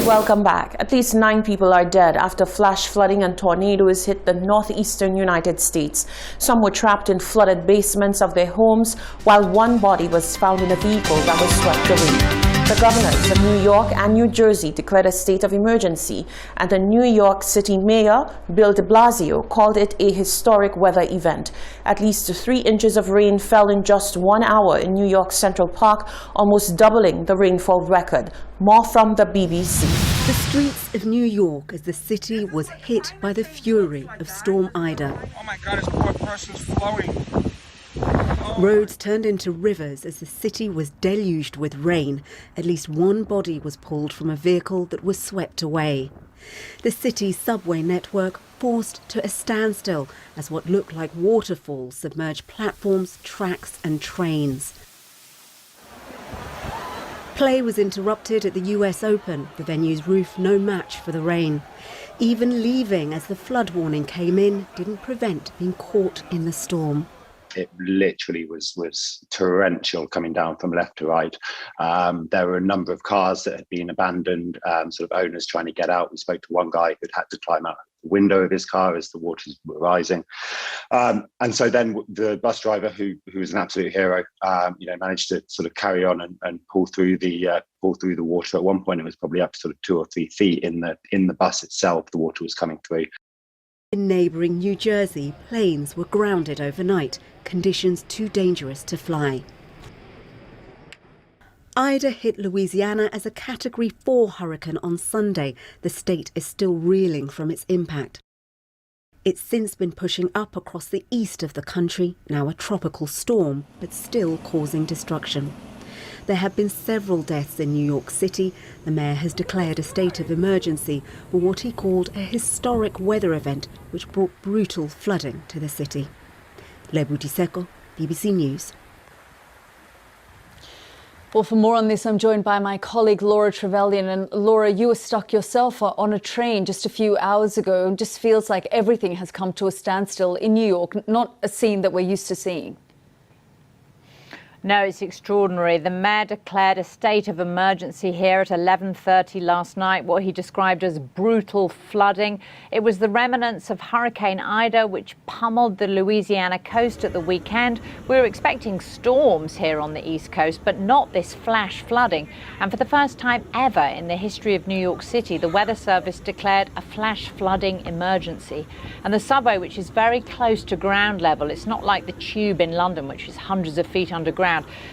Welcome back. At least 9 people are dead after flash flooding and tornadoes hit the northeastern United States. Some were trapped in flooded basements of their homes, while one body was found in a vehicle that was swept away. The governors of New York and New Jersey declared a state of emergency, and the New York City Mayor, Bill de Blasio, called it a historic weather event. At least 3 inches of rain fell in just 1 hour in New York Central Park, almost doubling the rainfall record. More from the BBC. The streets of New York as the city was hit by the fury of Storm Ida. Oh my God, this poor person's flowing. Roads turned into rivers as the city was deluged with rain. At least one body was pulled from a vehicle that was swept away. The city's subway network forced to a standstill as what looked like waterfalls submerged platforms, tracks and trains. Play was interrupted at the US Open, the venue's roof no match for the rain. Even leaving as the flood warning came in didn't prevent being caught in the storm. It literally was torrential coming down from left to right. There were a number of cars that had been abandoned, sort of owners trying to get out. We spoke to one guy who'd had to climb out the window of his car as the waters were rising. And so then the bus driver, who was an absolute hero, managed to sort of carry on and pull through the water. At one point, it was probably up sort of 2 or 3 feet in the bus itself. The water was coming through. In neighbouring New Jersey, planes were grounded overnight, conditions too dangerous to fly. Ida hit Louisiana as a Category 4 hurricane on Sunday. The state is still reeling from its impact. It's since been pushing up across the east of the country, now a tropical storm, but still causing destruction. There have been several deaths in New York City. The mayor has declared a state of emergency for what he called a historic weather event which brought brutal flooding to the city. Lebuti Seko, BBC News. Well, for more on this, I'm joined by my colleague Laura Trevelyan. And Laura, you were stuck yourself on a train just a few hours ago. It just feels like everything has come to a standstill in New York, not a scene that we're used to seeing. No, it's extraordinary. The mayor declared a state of emergency here at 11:30 last night, what he described as brutal flooding. It was the remnants of Hurricane Ida, which pummeled the Louisiana coast at the weekend. We were expecting storms here on the East Coast, but not this flash flooding. And for the first time ever in the history of New York City, the Weather Service declared a flash flooding emergency. And the subway, which is very close to ground level, it's not like the Tube in London, which is hundreds of feet underground.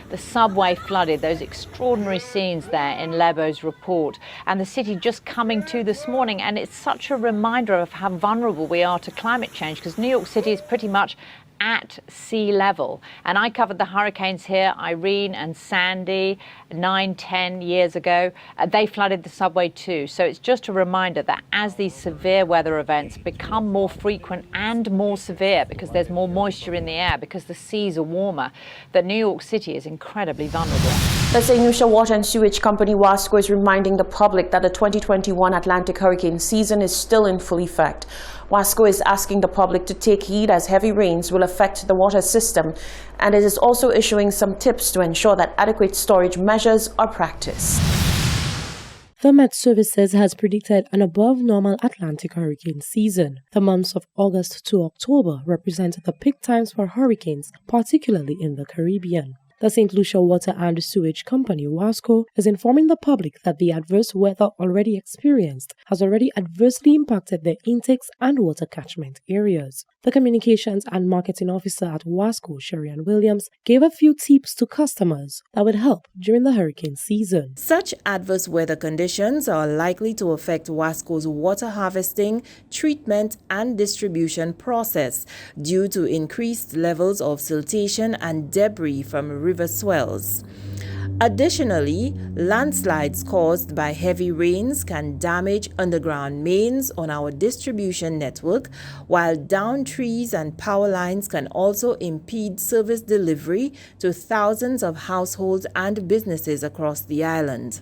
The subway flooded. Those extraordinary scenes there in Lebo's report. And the city just coming to this morning. And it's such a reminder of how vulnerable we are to climate change, because New York City is pretty much at sea level. And I covered the hurricanes here, Irene and Sandy, 9-10 years ago. They flooded the subway too. So it's just a reminder that as these severe weather events become more frequent and more severe, because there's more moisture in the air, because the seas are warmer, that New York City is incredibly vulnerable. The St. Lucia Water and Sewage Company, WASCO, is reminding the public that the 2021 Atlantic hurricane season is still in full effect. WASCO is asking the public to take heed as heavy rains will affect the water system, and it is also issuing some tips to ensure that adequate storage measures are practiced. The Met Services has predicted an above-normal Atlantic hurricane season. The months of August to October represent the peak times for hurricanes, particularly in the Caribbean. The St. Lucia Water and Sewage Company, WASCO, is informing the public that the adverse weather already experienced has already adversely impacted their intakes and water catchment areas. The Communications and Marketing Officer at WASCO, Sherry-Ann Williams, gave a few tips to customers that would help during the hurricane season. Such adverse weather conditions are likely to affect WASCO's water harvesting, treatment, and distribution process due to increased levels of siltation and debris from river swells. Additionally, landslides caused by heavy rains can damage underground mains on our distribution network, while downed trees and power lines can also impede service delivery to thousands of households and businesses across the island.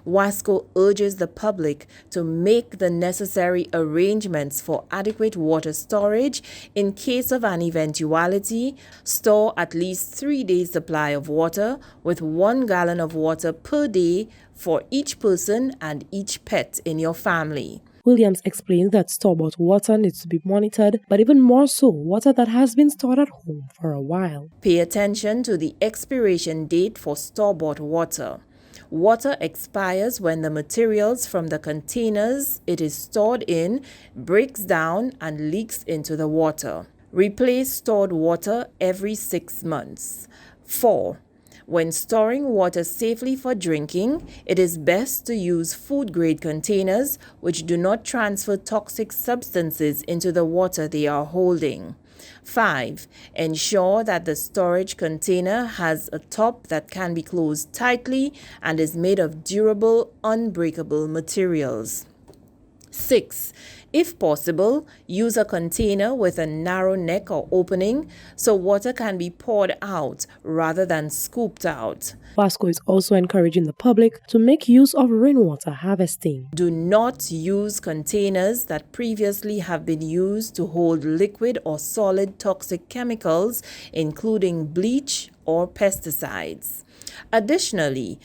WASCO urges the public to make the necessary arrangements for adequate water storage in case of an eventuality, store at least 3 days' supply of water with 1 gallon gallon of water per day for each person and each pet in your family. Williams explained that store-bought water needs to be monitored, but even more so, water that has been stored at home for a while. Pay attention to the expiration date for store-bought water. Water expires when the materials from the containers it is stored in breaks down and leaks into the water. Replace stored water every 6 months. 4. When storing water safely for drinking, it is best to use food-grade containers which do not transfer toxic substances into the water they are holding. 5. Ensure that the storage container has a top that can be closed tightly and is made of durable, unbreakable materials. 6. If possible, use a container with a narrow neck or opening so water can be poured out rather than scooped out. Wasco is also encouraging the public to make use of rainwater harvesting. Do not use containers that previously have been used to hold liquid or solid toxic chemicals, including bleach or pesticides. Additionally,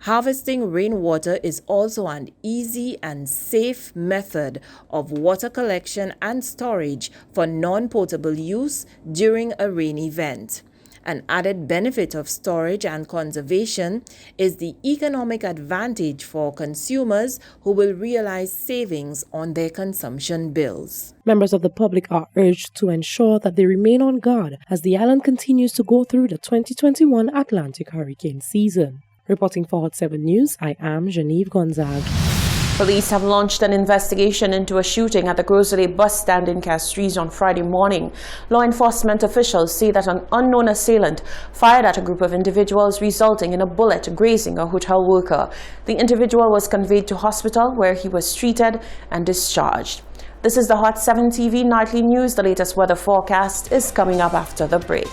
harvesting rainwater is also an easy and safe method of water collection and storage for non-potable use during a rain event. An added benefit of storage and conservation is the economic advantage for consumers who will realize savings on their consumption bills. Members of the public are urged to ensure that they remain on guard as the island continues to go through the 2021 Atlantic hurricane season. Reporting for Hot 7 News, I am Genevieve Gonzague. Police have launched an investigation into a shooting at the Grocery bus stand in Castries on Friday morning. Law enforcement officials say that an unknown assailant fired at a group of individuals, resulting in a bullet grazing a hotel worker. The individual was conveyed to hospital where he was treated and discharged. This is the Hot 7 TV Nightly News. The latest weather forecast is coming up after the break.